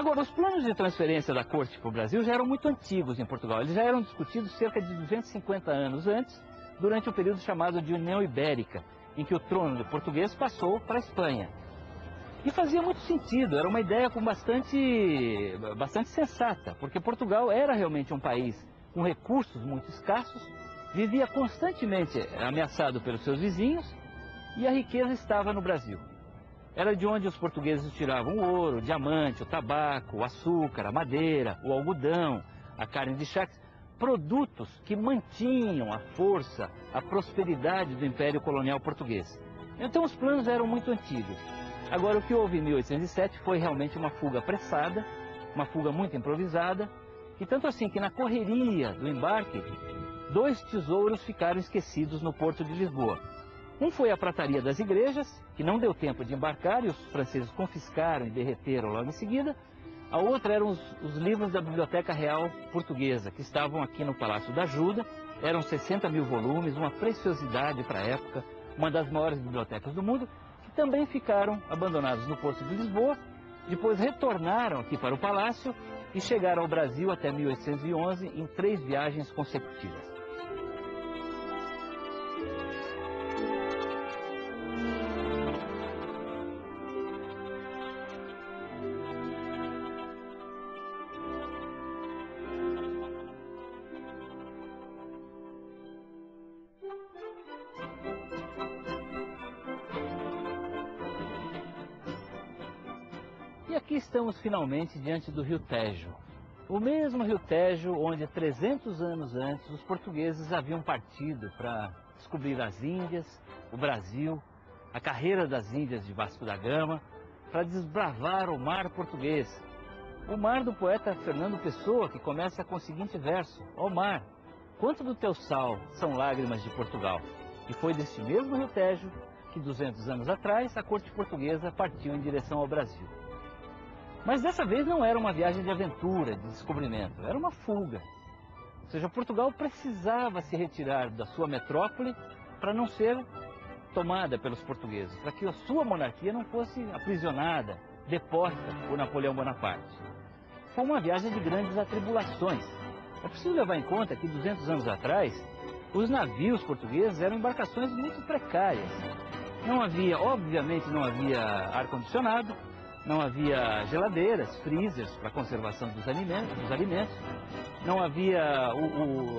Agora, os planos de transferência da corte para o Brasil já eram muito antigos em Portugal. Eles já eram discutidos cerca de 250 anos antes, durante o período chamado de União Ibérica, em que o trono português passou para a Espanha. E fazia muito sentido, era uma ideia com bastante sensata, porque Portugal era realmente um país com recursos muito escassos, vivia constantemente ameaçado pelos seus vizinhos e a riqueza estava no Brasil. Era de onde os portugueses tiravam o ouro, o diamante, o tabaco, o açúcar, a madeira, o algodão, a carne de charque, produtos que mantinham a força, a prosperidade do Império Colonial Português. Então os planos eram muito antigos. Agora, o que houve em 1807 foi realmente uma fuga apressada, uma fuga muito improvisada, e tanto assim que na correria do embarque, 2 tesouros ficaram esquecidos no porto de Lisboa. Um foi a prataria das igrejas, que não deu tempo de embarcar e os franceses confiscaram e derreteram logo em seguida. A outra eram os livros da Biblioteca Real Portuguesa, que estavam aqui no Palácio da Ajuda. Eram 60.000 volumes, uma preciosidade para a época, uma das maiores bibliotecas do mundo, que também ficaram abandonados no porto de Lisboa. Depois retornaram aqui para o Palácio e chegaram ao Brasil até 1811 em 3 viagens consecutivas. E aqui estamos finalmente diante do Rio Tejo. O mesmo Rio Tejo onde 300 anos antes os portugueses haviam partido para descobrir as Índias, o Brasil, a carreira das Índias de Vasco da Gama, para desbravar o mar português. O mar do poeta Fernando Pessoa, que começa com o seguinte verso: ó mar, quanto do teu sal são lágrimas de Portugal. E foi deste mesmo Rio Tejo que 200 anos atrás a corte portuguesa partiu em direção ao Brasil. Mas dessa vez não era uma viagem de aventura, de descobrimento, era uma fuga. Ou seja, Portugal precisava se retirar da sua metrópole para não ser tomada pelos portugueses, para que a sua monarquia não fosse aprisionada, deposta por Napoleão Bonaparte. Foi uma viagem de grandes atribulações. É preciso levar em conta que 200 anos atrás, os navios portugueses eram embarcações muito precárias. Não havia, obviamente, não havia ar-condicionado, não havia geladeiras, freezers para conservação dos alimentos, não havia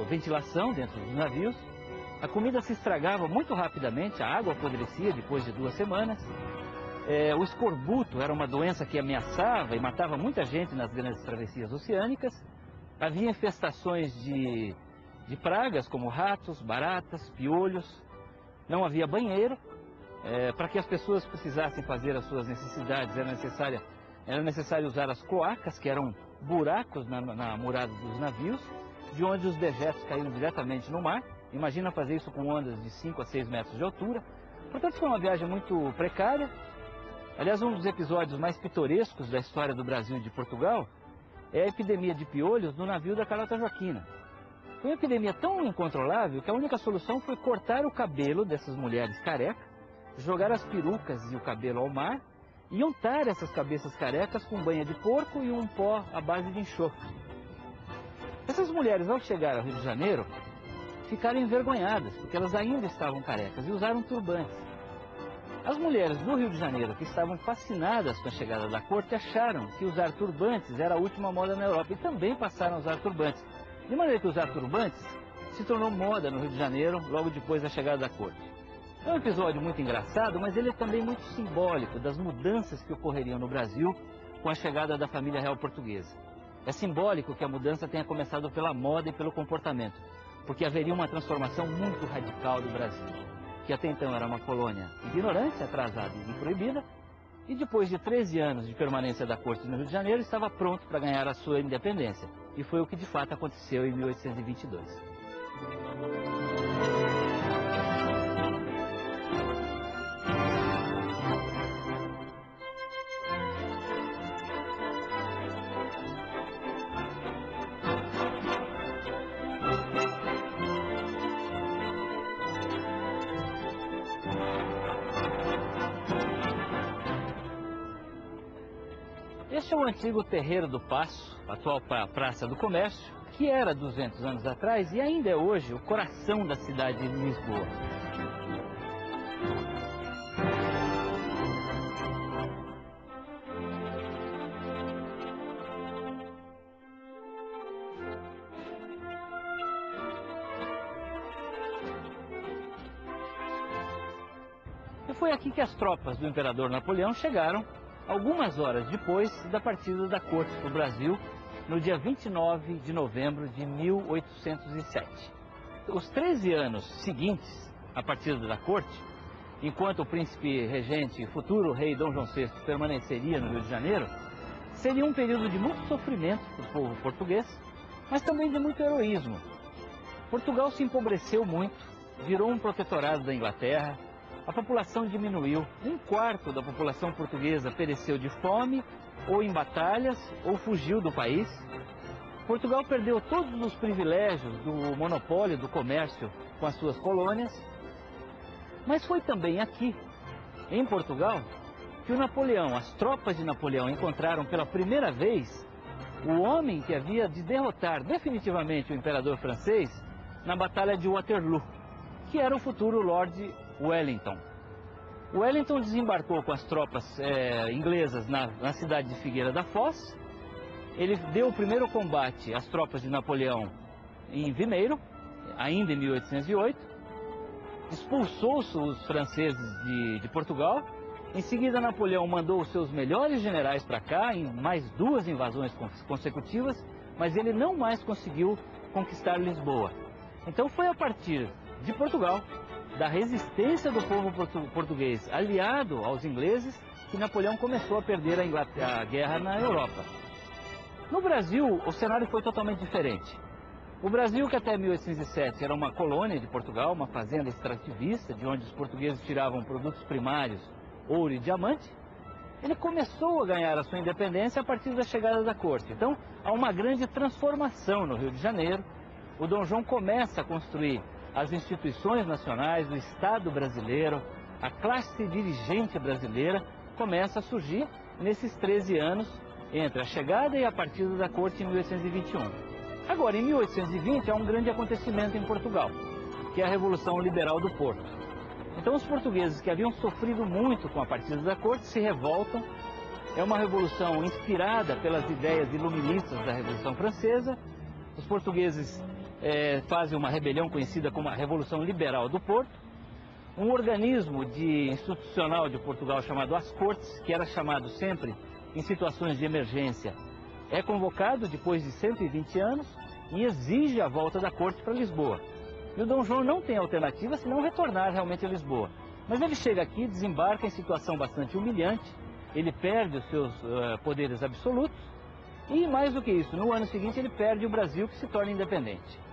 ventilação dentro dos navios, a comida se estragava muito rapidamente, a água apodrecia depois de 2 semanas, o escorbuto era uma doença que ameaçava e matava muita gente nas grandes travessias oceânicas, havia infestações de pragas como ratos, baratas, piolhos, não havia banheiro. Para que as pessoas precisassem fazer as suas necessidades, era necessário usar as cloacas, que eram buracos na murada dos navios, de onde os dejetos caíam diretamente no mar. Imagina fazer isso com ondas de 5 a 6 metros de altura. Portanto, foi uma viagem muito precária. Aliás, um dos episódios mais pitorescos da história do Brasil e de Portugal é a epidemia de piolhos no navio da Carlota Joaquina. Foi uma epidemia tão incontrolável que a única solução foi cortar o cabelo dessas mulheres carecas, jogar as perucas e o cabelo ao mar e untar essas cabeças carecas com banha de porco e um pó à base de enxofre. Essas mulheres, ao chegar ao Rio de Janeiro, ficaram envergonhadas, porque elas ainda estavam carecas e usaram turbantes. As mulheres do Rio de Janeiro, que estavam fascinadas com a chegada da corte, acharam que usar turbantes era a última moda na Europa e também passaram a usar turbantes. De maneira que usar turbantes se tornou moda no Rio de Janeiro logo depois da chegada da corte. É um episódio muito engraçado, mas ele é também muito simbólico das mudanças que ocorreriam no Brasil com a chegada da família real portuguesa. É simbólico que a mudança tenha começado pela moda e pelo comportamento, porque haveria uma transformação muito radical do Brasil, que até então era uma colônia ignorante, atrasada e proibida, e depois de 13 anos de permanência da corte no Rio de Janeiro, estava pronto para ganhar a sua independência. E foi o que de fato aconteceu em 1822. Este é o antigo Terreiro do Paço, atual Praça do Comércio, que era 200 anos atrás e ainda é hoje o coração da cidade de Lisboa. E foi aqui que as tropas do imperador Napoleão chegaram, algumas horas depois da partida da corte para o Brasil, no dia 29 de novembro de 1807. Os 13 anos seguintes à partida da corte, enquanto o príncipe regente e futuro rei Dom João VI permaneceria no Rio de Janeiro, seria um período de muito sofrimento para o povo português, mas também de muito heroísmo. Portugal se empobreceu muito, virou um protetorado da Inglaterra, a população diminuiu, 1/4 da população portuguesa pereceu de fome, ou em batalhas, ou fugiu do país. Portugal perdeu todos os privilégios do monopólio do comércio com as suas colônias. Mas foi também aqui, em Portugal, que as tropas de Napoleão encontraram pela primeira vez o homem que havia de derrotar definitivamente o imperador francês na Batalha de Waterloo, que era o futuro Lord Wellington. Wellington desembarcou com as tropas inglesas na cidade de Figueira da Foz. Ele deu o primeiro combate às tropas de Napoleão em Vimeiro, ainda em 1808. Expulsou os franceses de Portugal. Em seguida, Napoleão mandou os seus melhores generais para cá, em mais 2 invasões consecutivas, mas ele não mais conseguiu conquistar Lisboa. Então foi a partir de Portugal, da resistência do povo português aliado aos ingleses, que Napoleão começou a perder a guerra na Europa. No Brasil, o cenário foi totalmente diferente. O Brasil, que até 1807 era uma colônia de Portugal, uma fazenda extrativista, de onde os portugueses tiravam produtos primários, ouro e diamante, ele começou a ganhar a sua independência a partir da chegada da corte. Então, há uma grande transformação no Rio de Janeiro. O Dom João começa a construir as instituições nacionais, o Estado brasileiro, a classe dirigente brasileira começa a surgir nesses 13 anos entre a chegada e a partida da corte em 1821. Agora, em 1820, há um grande acontecimento em Portugal, que é a Revolução Liberal do Porto. Então, os portugueses que haviam sofrido muito com a partida da corte se revoltam. É uma revolução inspirada pelas ideias iluministas da Revolução Francesa. Os portugueses fazem uma rebelião conhecida como a Revolução Liberal do Porto. Um organismo institucional de Portugal chamado As Cortes, que era chamado sempre em situações de emergência, é convocado depois de 120 anos e exige a volta da corte para Lisboa. E o Dom João não tem alternativa senão retornar realmente a Lisboa. Mas ele chega aqui, desembarca em situação bastante humilhante, ele perde os seus poderes absolutos e, mais do que isso, no ano seguinte ele perde o Brasil, que se torna independente.